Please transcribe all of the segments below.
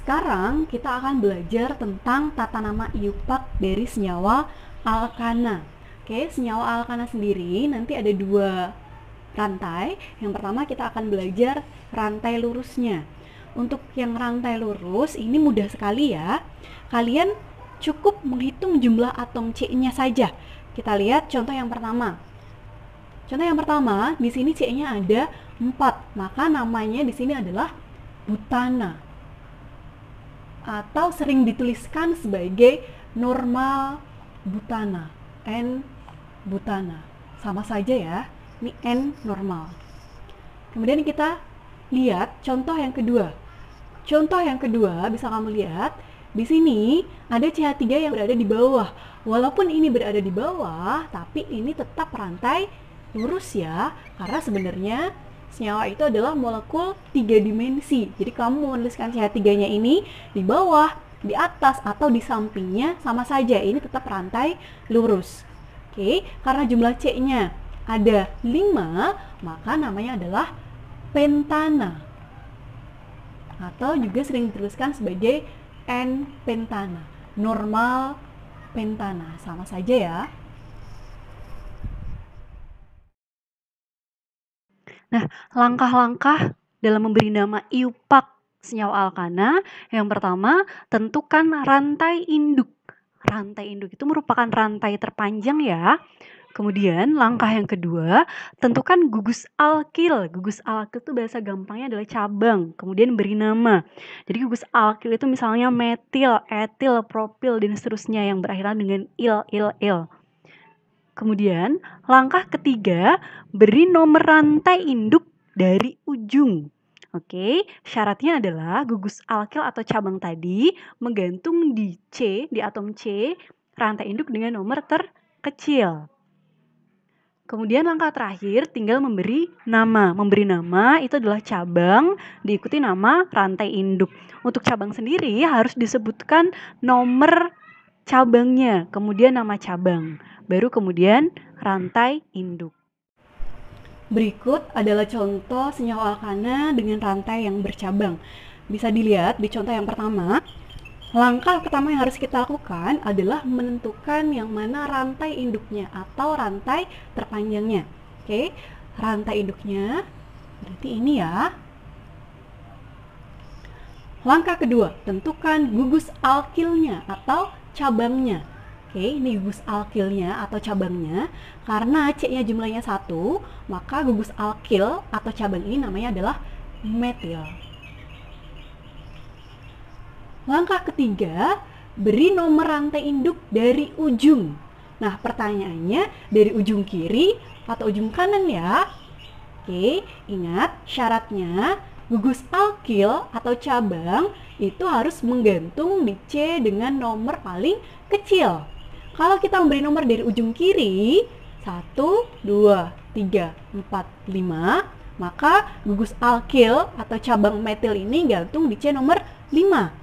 Sekarang kita akan belajar tentang tata nama iupak dari senyawa alkana. Oke, senyawa alkana sendiri nanti ada dua rantai. Yang pertama kita akan belajar rantai lurusnya. Untuk yang rantai lurus ini mudah sekali ya. Kalian cukup menghitung jumlah atom C-nya saja. Kita lihat contoh yang pertama. Contoh yang pertama, di sini C-nya ada 4, maka namanya di sini adalah butana. Atau sering dituliskan sebagai normal butana, N butana. Sama saja ya, ini N normal. Kemudian kita lihat contoh yang kedua. Contoh yang kedua bisa kamu lihat, di sini ada CH3 yang berada di bawah. Walaupun ini berada di bawah, tapi ini tetap rantai lurus ya, karena sebenarnya senyawa itu adalah molekul 3 dimensi. Jadi kamu menuliskan CH3-nya ini di bawah, di atas, atau di sampingnya sama saja. Ini tetap rantai lurus. Oke, karena jumlah C-nya ada 5, maka namanya adalah pentana. Atau juga sering dituliskan sebagai N-pentana. Normal pentana. Sama saja ya. Nah, langkah-langkah dalam memberi nama iupak senyawa alkana, yang pertama, tentukan rantai induk. Rantai induk itu merupakan rantai terpanjang ya. Kemudian, langkah yang kedua, tentukan gugus alkil. Gugus alkil itu bahasa gampangnya adalah cabang, kemudian beri nama. Jadi gugus alkil itu misalnya metil, etil, propil, dan seterusnya yang berakhiran dengan il. Kemudian, langkah ketiga, beri nomor rantai induk dari ujung. Oke, syaratnya adalah gugus alkil atau cabang tadi menggantung di C, di atom C, rantai induk dengan nomor terkecil. Kemudian langkah terakhir tinggal memberi nama. Memberi nama itu adalah cabang diikuti nama rantai induk. Untuk cabang sendiri harus disebutkan nomor cabangnya, kemudian nama cabang, baru kemudian rantai induk. Berikut adalah contoh senyawa alkana dengan rantai yang bercabang. Bisa dilihat di contoh yang pertama. Langkah pertama yang harus kita lakukan adalah menentukan yang mana rantai induknya atau rantai terpanjangnya. Oke, rantai induknya berarti ini ya. Langkah kedua, tentukan gugus alkilnya atau cabangnya. Oke, ini gugus alkilnya atau cabangnya. Karena C-nya jumlahnya 1, maka gugus alkil atau cabang ini namanya adalah metil. Langkah ketiga, beri nomor rantai induk dari ujung. Nah, pertanyaannya dari ujung kiri atau ujung kanan ya? Oke, ingat syaratnya gugus alkil atau cabang itu harus menggantung di C dengan nomor paling kecil. Kalau kita memberi nomor dari ujung kiri 1, 2, 3, 4, 5, maka gugus alkil atau cabang metil ini gantung di C nomor 5.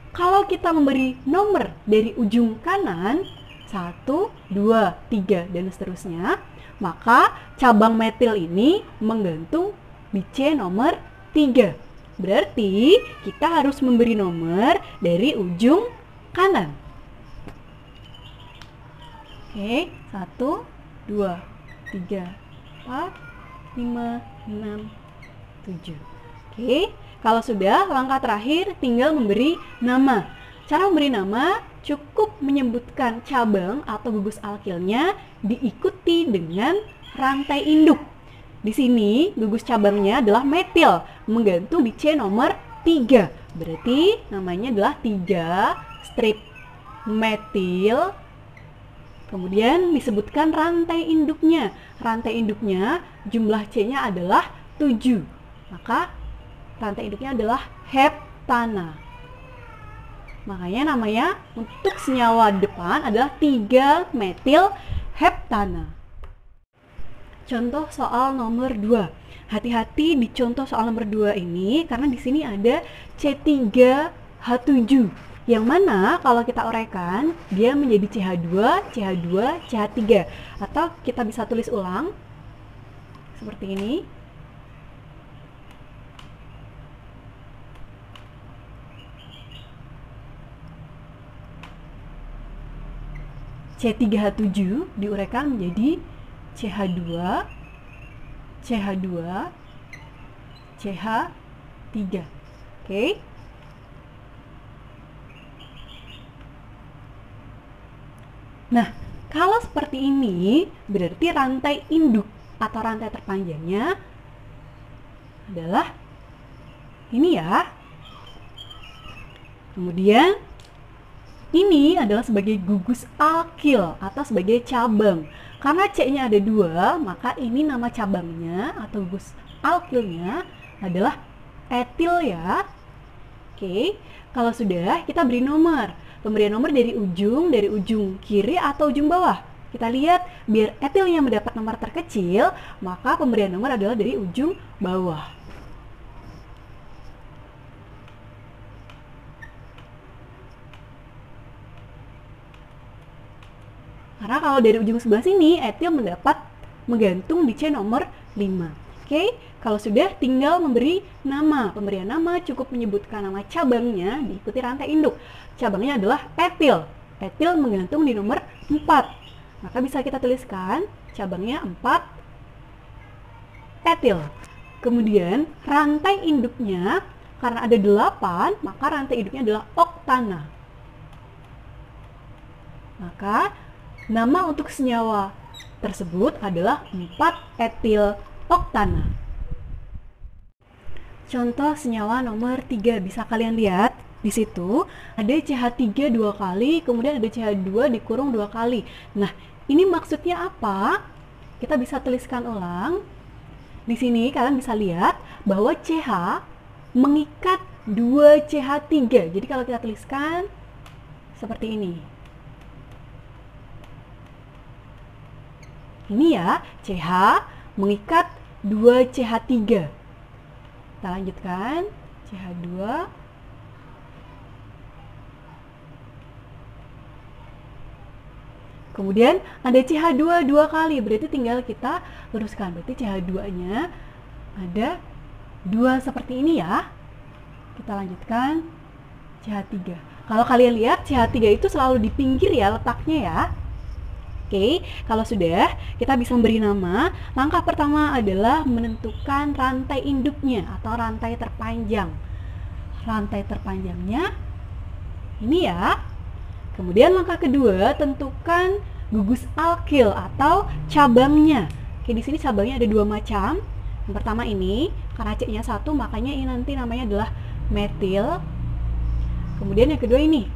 Kalau kita memberi nomor dari ujung kanan 1, 2, 3, dan seterusnya, maka cabang metil ini menggantung di C nomor 3. Berarti kita harus memberi nomor dari ujung kanan. Oke, 1, 2, 3, 4, 5, 6, 7. Oke, kalau sudah, langkah terakhir tinggal memberi nama. Cara memberi nama cukup menyebutkan cabang atau gugus alkilnya diikuti dengan rantai induk. Di sini gugus cabangnya adalah metil, menggantung di C nomor 3. Berarti namanya adalah 3 strip metil. Kemudian disebutkan rantai induknya. Rantai induknya jumlah C-nya adalah 7. Maka rantai induknya adalah heptana. Makanya namanya untuk senyawa depan adalah 3 metil heptana. Contoh soal nomor 2. Hati-hati di contoh soal nomor 2 ini karena di sini ada C3H7 yang mana kalau kita uraikan dia menjadi CH2, CH2, CH3 atau kita bisa tulis ulang seperti ini. C3H7 diuraikan menjadi CH2, CH2, CH3. Oke. Nah, kalau seperti ini berarti rantai induk atau rantai terpanjangnya adalah ini ya. Kemudian ini adalah sebagai gugus alkil atau sebagai cabang. Karena C-nya ada 2, maka ini nama cabangnya atau gugus alkilnya adalah etil ya. Oke, kalau sudah kita beri nomor. Pemberian nomor dari ujung kiri atau ujung bawah. Kita lihat biar etilnya mendapat nomor terkecil, maka pemberian nomor adalah dari ujung bawah. Karena kalau dari ujung sebelah sini, etil mendapat menggantung di C nomor 5. Oke, kalau sudah tinggal memberi nama. Pemberian nama cukup menyebutkan nama cabangnya diikuti rantai induk. Cabangnya adalah etil. Etil menggantung di nomor 4. Maka bisa kita tuliskan cabangnya 4 etil. Kemudian rantai induknya karena ada 8, maka rantai induknya adalah oktana. Maka nama untuk senyawa tersebut adalah 4 etil oktana. Contoh senyawa nomor 3 bisa kalian lihat di situ ada CH3 2 kali, kemudian ada CH2 dikurung 2 kali. Nah, ini maksudnya apa? Kita bisa tuliskan ulang. Di sini kalian bisa lihat bahwa CH mengikat 2 CH3. Jadi kalau kita tuliskan seperti ini. Ini ya, CH mengikat 2 CH3. Kita lanjutkan, CH2. Kemudian ada CH2 2 kali, berarti tinggal kita luruskan. Berarti CH2-nya ada 2 seperti ini ya. Kita lanjutkan, CH3. Kalau kalian lihat, CH3 itu selalu di pinggir ya letaknya ya. Oke, kalau sudah, kita bisa memberi nama. Langkah pertama adalah menentukan rantai induknya atau rantai terpanjang. Rantai terpanjangnya ini ya. Kemudian langkah kedua, tentukan gugus alkil atau cabangnya. Oke, di sini cabangnya ada 2 macam. Yang pertama ini, karena C-nya 1, makanya ini nanti namanya adalah metil. Kemudian yang kedua ini.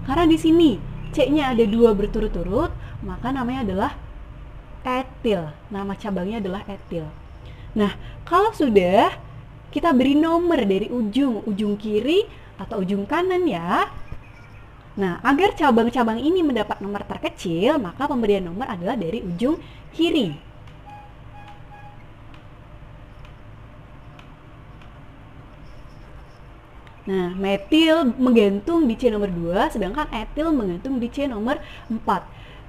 Karena di sini C-nya ada 2 berturut-turut, maka namanya adalah etil. Nama cabangnya adalah etil. Nah, kalau sudah, kita beri nomor dari ujung kiri atau ujung kanan ya. Nah, agar cabang-cabang ini mendapat nomor terkecil, maka pemberian nomor adalah dari ujung kiri. Nah, metil menggantung di C nomor 2, sedangkan etil menggantung di C nomor 4.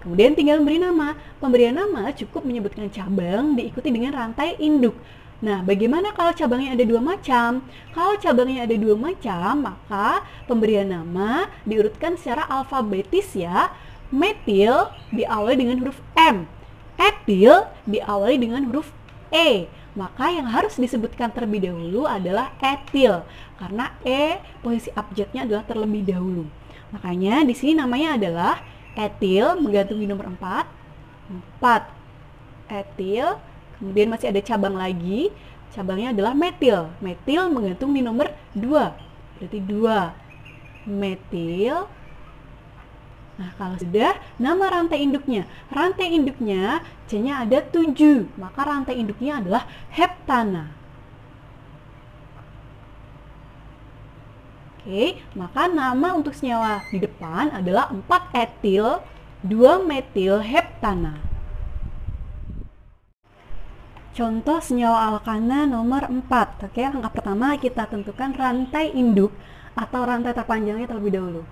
Kemudian tinggal memberi nama. Pemberian nama cukup menyebutkan cabang diikuti dengan rantai induk. Nah, bagaimana kalau cabangnya ada 2 macam? Kalau cabangnya ada 2 macam, maka pemberian nama diurutkan secara alfabetis ya. Metil diawali dengan huruf M, etil diawali dengan huruf E. Maka yang harus disebutkan terlebih dahulu adalah etil, karena E posisi abjadnya adalah terlebih dahulu. Makanya di sini namanya adalah etil menggantung di nomor 4. 4 etil. Kemudian masih ada cabang lagi, cabangnya adalah metil. Metil menggantung di nomor 2, berarti 2 metil. Nah, kalau sudah, nama rantai induknya. Rantai induknya, C-nya ada 7, maka rantai induknya adalah heptana. Oke, maka nama untuk senyawa di depan adalah 4 etil, 2 metil heptana. Contoh senyawa alkana nomor 4. Oke, langkah pertama kita tentukan rantai induk atau rantai terpanjangnya terlebih dahulu.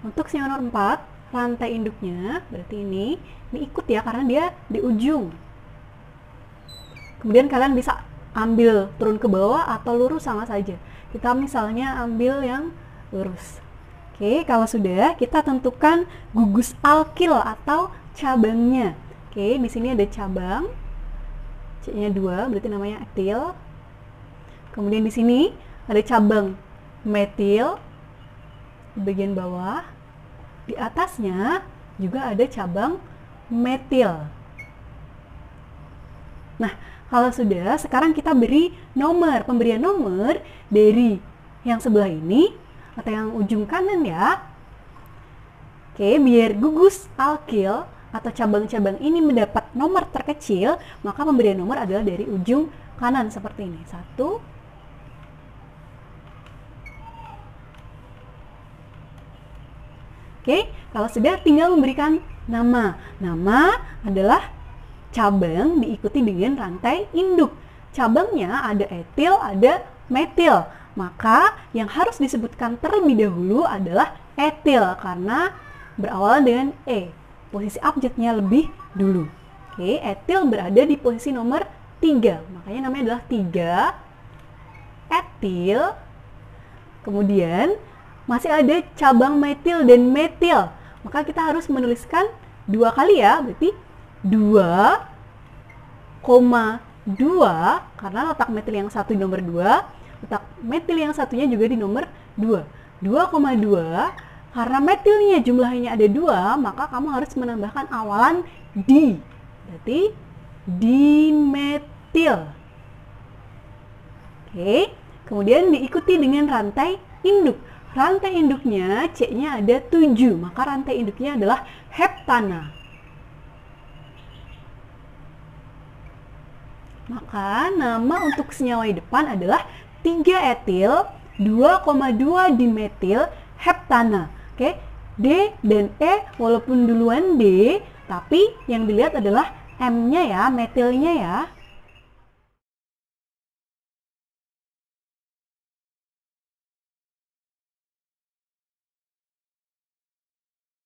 Untuk senyawa nomor 4, rantai induknya berarti ini ikut ya karena dia di ujung. Kemudian kalian bisa ambil turun ke bawah atau lurus sama saja. Kita misalnya ambil yang lurus. Oke, kalau sudah, kita tentukan gugus alkil atau cabangnya. Oke, di sini ada cabang. C-nya 2, berarti namanya etil. Kemudian di sini ada cabang metil di bagian bawah. Di atasnya juga ada cabang metil. Nah, kalau sudah, sekarang kita beri nomor, pemberian nomor dari yang sebelah ini atau yang ujung kanan ya. Oke, biar gugus alkil atau cabang-cabang ini mendapat nomor terkecil, maka pemberian nomor adalah dari ujung kanan seperti ini. 1. Oke, kalau sudah tinggal memberikan nama. Nama adalah cabang diikuti dengan rantai induk. Cabangnya ada etil, ada metil. Maka yang harus disebutkan terlebih dahulu adalah etil karena berawal dengan E. Posisi abjadnya lebih dulu. Oke, etil berada di posisi nomor 3. Makanya namanya adalah 3 etil. Kemudian masih ada cabang metil dan metil. Maka kita harus menuliskan 2 kali ya, berarti 2,2 karena letak metil yang satu di nomor 2. Letak metil yang satunya juga di nomor 2. 2,2 karena metilnya jumlahnya ada 2, maka kamu harus menambahkan awalan di. Berarti dimetil. Oke, kemudian diikuti dengan rantai induk. Rantai induknya C-nya ada 7, maka rantai induknya adalah heptana. Maka nama untuk senyawa di depan adalah 3 etil, 2,2 dimetil, heptana. Oke, D dan E walaupun duluan D, tapi yang dilihat adalah M-nya ya, metilnya ya.